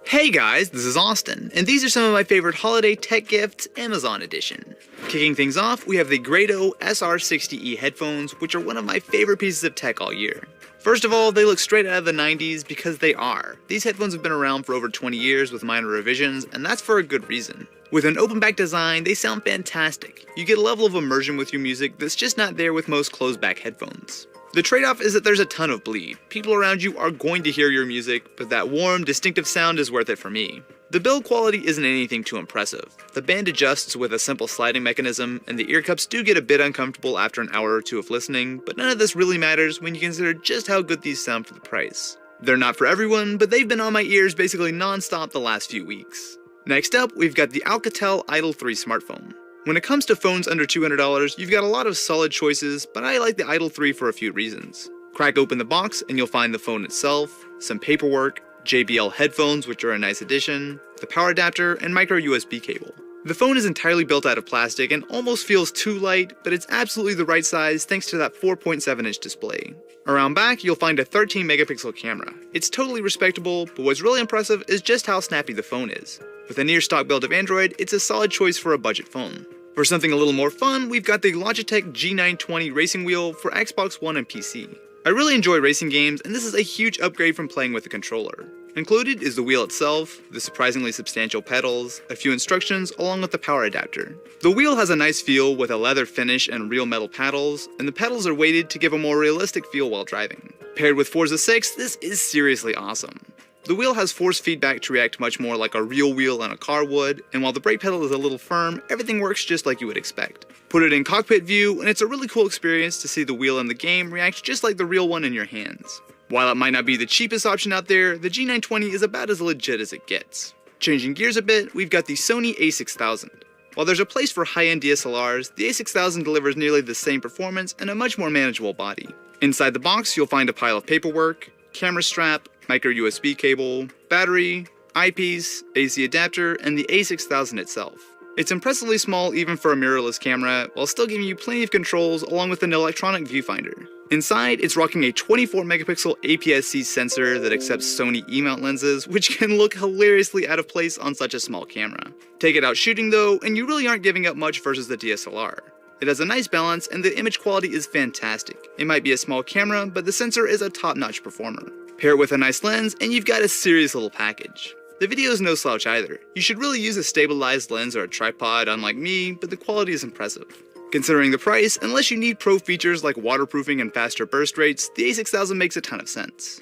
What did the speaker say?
Hey guys, this is Austin, and these are some of my favorite holiday tech gifts, Amazon edition. Kicking things off, we have the Grado SR60E headphones, which are one of my favorite pieces of tech all year. First of all, they look straight out of the 90s because they are. These headphones have been around for over 20 years with minor revisions, and that's for a good reason. With an open back design, they sound fantastic. You get a level of immersion with your music that's just not there with most closed back headphones. The trade-off is that there's a ton of bleed. People around you are going to hear your music, but that warm, distinctive sound is worth it for me. The build quality isn't anything too impressive. The band adjusts with a simple sliding mechanism, and the ear cups do get a bit uncomfortable after an hour or two of listening, but none of this really matters when you consider just how good these sound for the price. They're not for everyone, but they've been on my ears basically non-stop the last few weeks. Next up, we've got the Alcatel Idol 3 smartphone. When it comes to phones under $200, you've got a lot of solid choices, but I like the Idol 3 for a few reasons. Crack open the box and you'll find the phone itself, some paperwork, JBL headphones, which are a nice addition, the power adapter, and micro USB cable. The phone is entirely built out of plastic and almost feels too light, but it's absolutely the right size thanks to that 4.7-inch display. Around back, you'll find a 13 megapixel camera. It's totally respectable, but what's really impressive is just how snappy the phone is. With a near stock build of Android, it's a solid choice for a budget phone. For something a little more fun, we've got the Logitech G920 racing wheel for Xbox One and PC. I really enjoy racing games, and this is a huge upgrade from playing with a controller. Included is the wheel itself, the surprisingly substantial pedals, a few instructions, along with the power adapter. The wheel has a nice feel with a leather finish and real metal paddles, and the pedals are weighted to give a more realistic feel while driving. Paired with Forza 6, this is seriously awesome. The wheel has force feedback to react much more like a real wheel on a car would, and while the brake pedal is a little firm, everything works just like you would expect. Put it in cockpit view, and it's a really cool experience to see the wheel in the game react just like the real one in your hands. While it might not be the cheapest option out there, the G920 is about as legit as it gets. Changing gears a bit, we've got the Sony a6000. While there's a place for high-end DSLRs, the a6000 delivers nearly the same performance and a much more manageable body. Inside the box, you'll find a pile of paperwork, camera strap, micro USB cable, battery, eyepiece, AC adapter, and the a6000 itself. It's impressively small even for a mirrorless camera, while still giving you plenty of controls along with an electronic viewfinder. Inside, it's rocking a 24 megapixel APS-C sensor that accepts Sony E-mount lenses, which can look hilariously out of place on such a small camera. Take it out shooting though, and you really aren't giving up much versus the DSLR. It has a nice balance, and the image quality is fantastic. It might be a small camera, but the sensor is a top-notch performer. Pair it with a nice lens, and you've got a serious little package. The video is no slouch either. You should really use a stabilized lens or a tripod, unlike me, but the quality is impressive. Considering the price, unless you need pro features like waterproofing and faster burst rates, the a6000 makes a ton of sense.